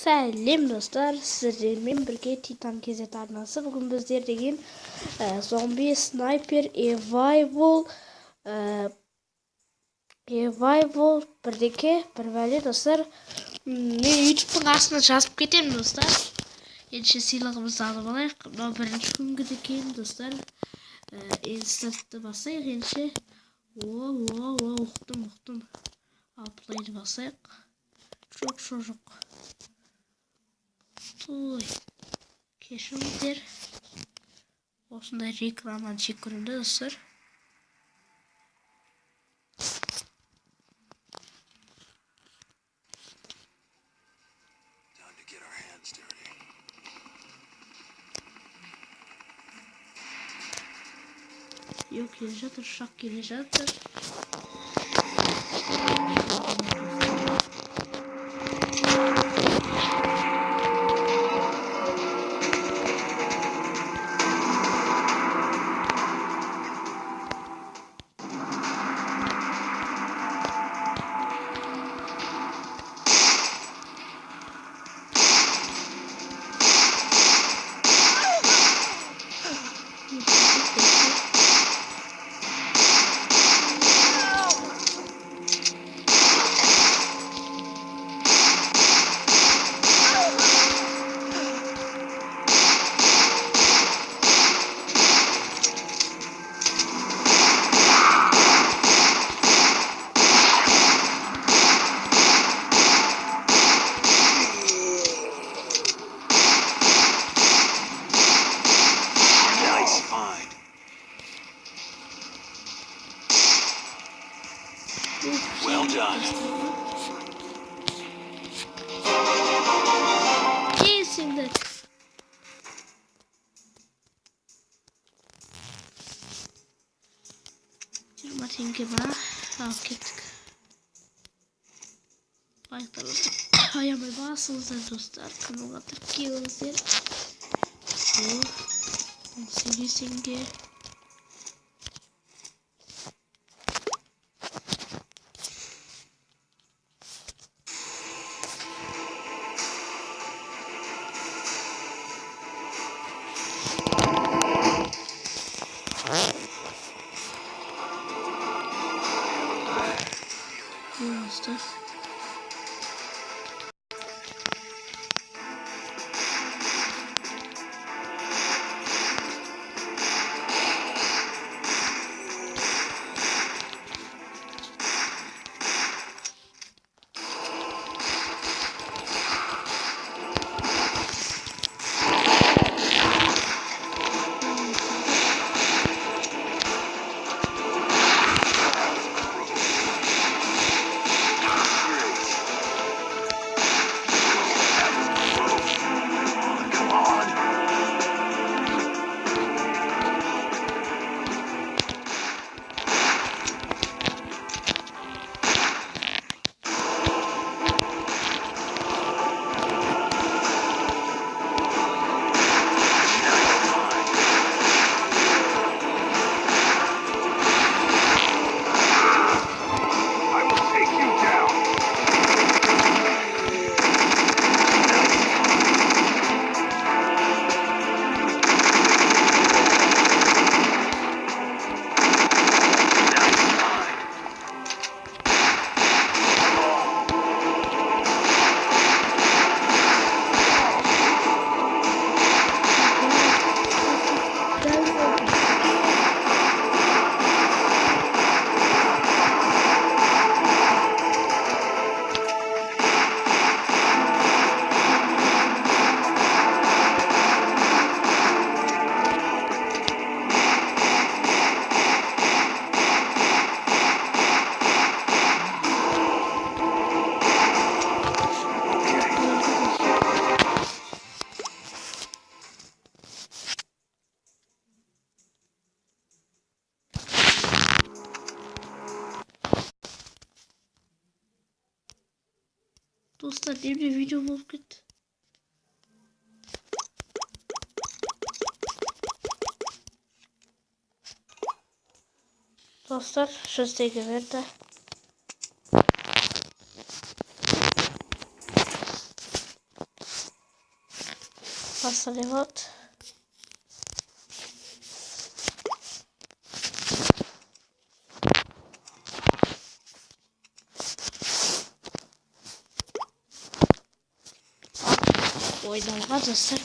Сәлем достар, сіздермен бірге Титан KZ арнасы. Бүгін біздер деген зомби снайпер Evival бірдеке бір бәле достар. Мен ютубтың астына жазып кетемін достар. Енші сыйлығымызды алып алайық. Мынау бірінші күнгі екен достар. Инстантты басайық енші. Ұқтым. Ал плейді басайық. Жоқ. Ой, кешіріңіздер. Осындай рекламаны жек көремін достар. Yok, келе жатыр, ұшақ келе жатыр. Well done. Kesinlikle. Cırmatayım gibi ha. Al kettik. Ayaklarımızı ayağımı basınızlar dostlar. Kanalga tıklayınızlar. Singe. Dostlar. Dostlar benim de video bulup git. Dostlar şu steak'i ver de. Hasta remote. Oynamaz dostlar.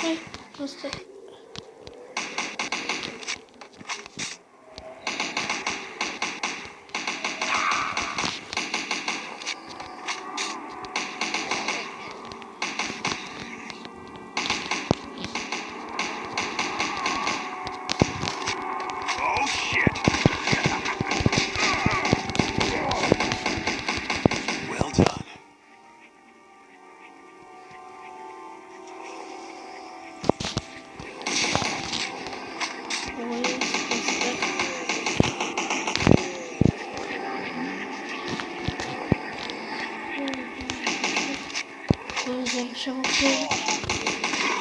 Ay dostlar. Gözlerim çabuk değil.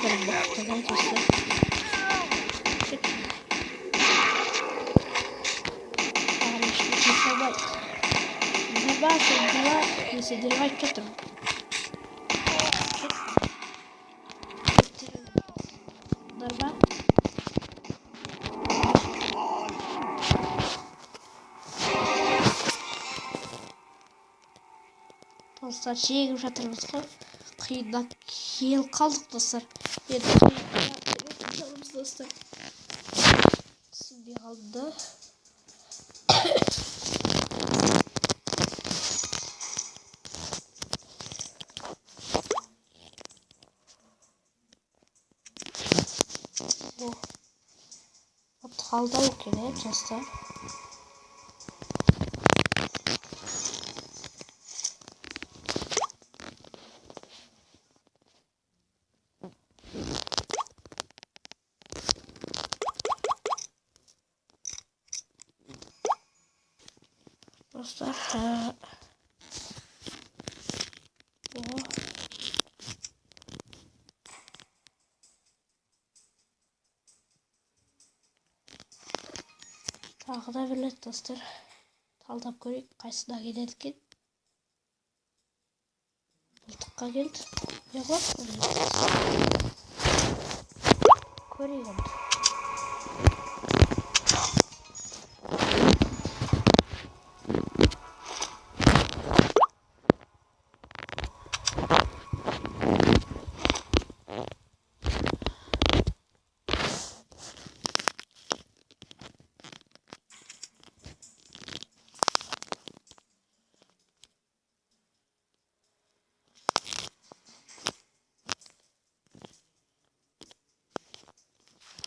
Benim baktılar dostlar. Se dirvai çatır. Darba. Dostlar şeye girip hatırlamışlar. Kıyıdan yıl kaldık dostlar. Yedim dostlar. Şimdi kaldı. Bu. Kaldı yok yine dostlar. Dostlar bu tağda bilet dostlar. Talдап көрейік қайсына келеді екен. Бұлтыққа келді. Не қылады? Көрейік енді.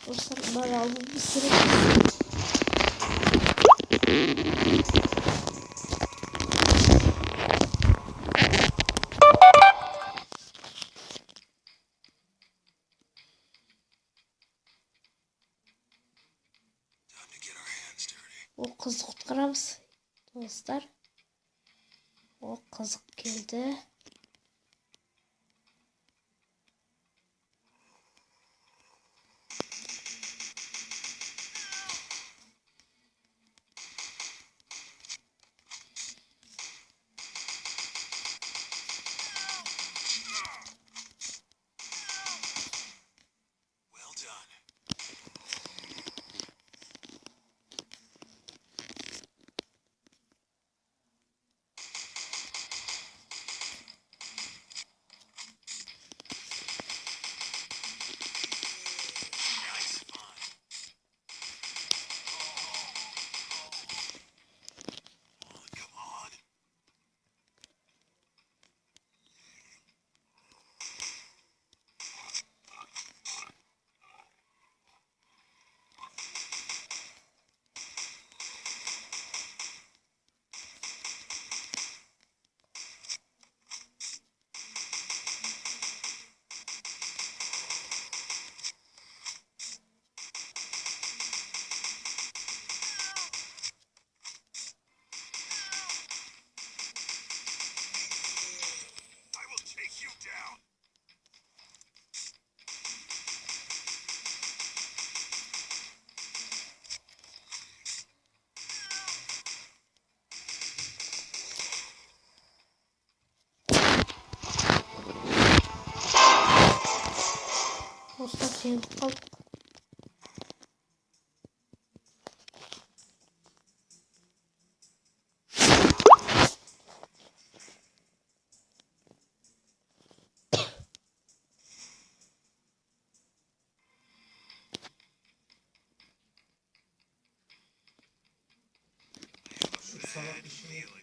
Dostlar bunları aldım bir sürü. O kızı kurtaramız dostlar. O kızık geldi. Gelip kaldık. Şu salak işini.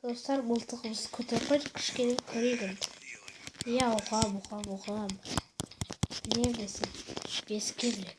Dostlar mıltıkımızı kotarıp kışkırı koruyorum. Ya oha. Neredesin? Beskirli.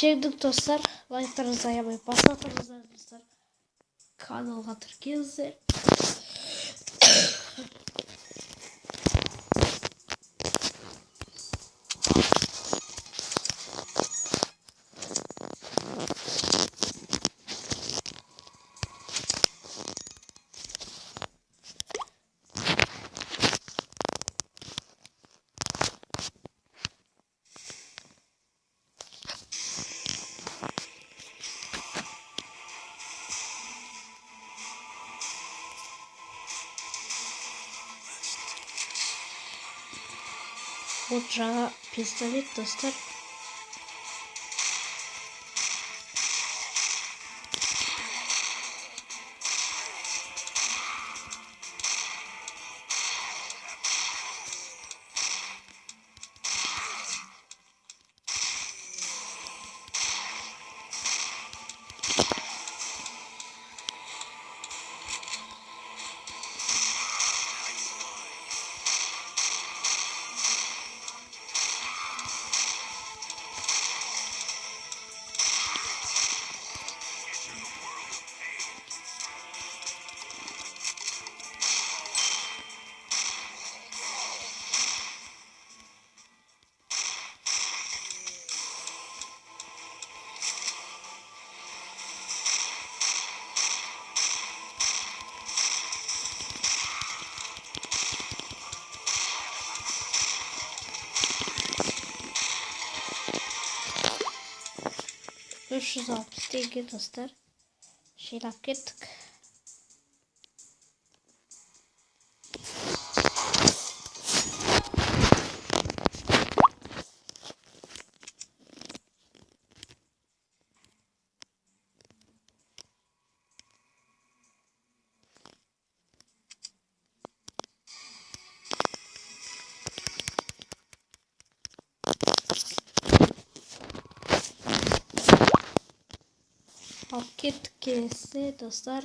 Çektik dostlar. Like'larınızı yapmayı basatınız dostlar. Kanalga tirkezdir. Bu жаңа пистолет dostlar. $560 dostlar. Şeylap gittik. Paket kese dostlar.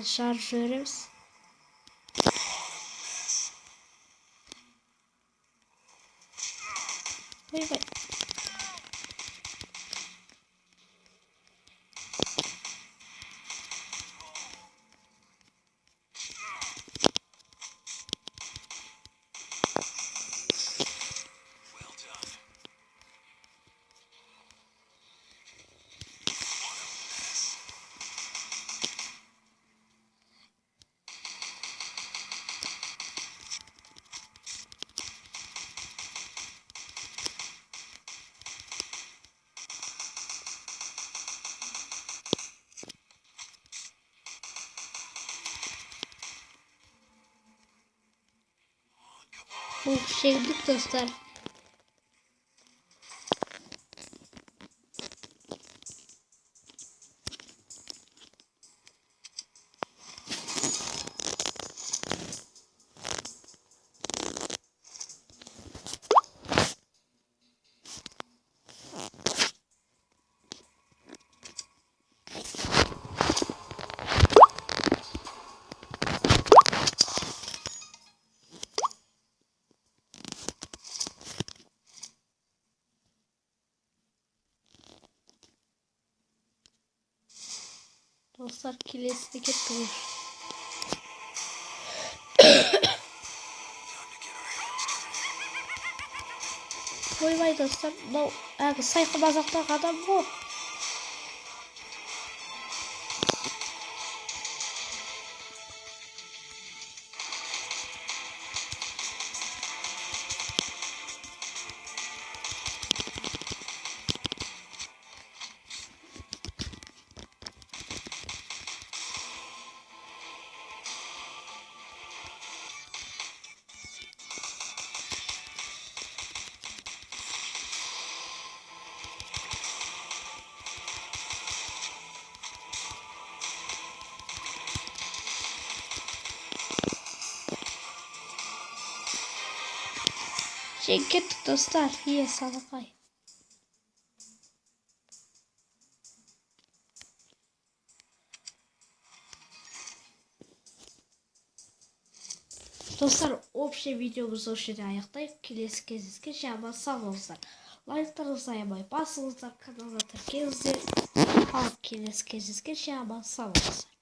Şarjörümüz. Vay vay. Bu şeylik dostlar. Dostlar kilesi getiriyor. Vay vay dostlar. No, sayfa bazakta adam bu. Kеттік достар. Салақай. Достар, общий видеомызды осы жерде аяқтайық. Келесі кездескенше аман сау болыңыздар. Лайктарыңызды аямай басыңыздар, каналға тіркеліңіздер. Ал келесі кездескенше аман сау болыңыздар.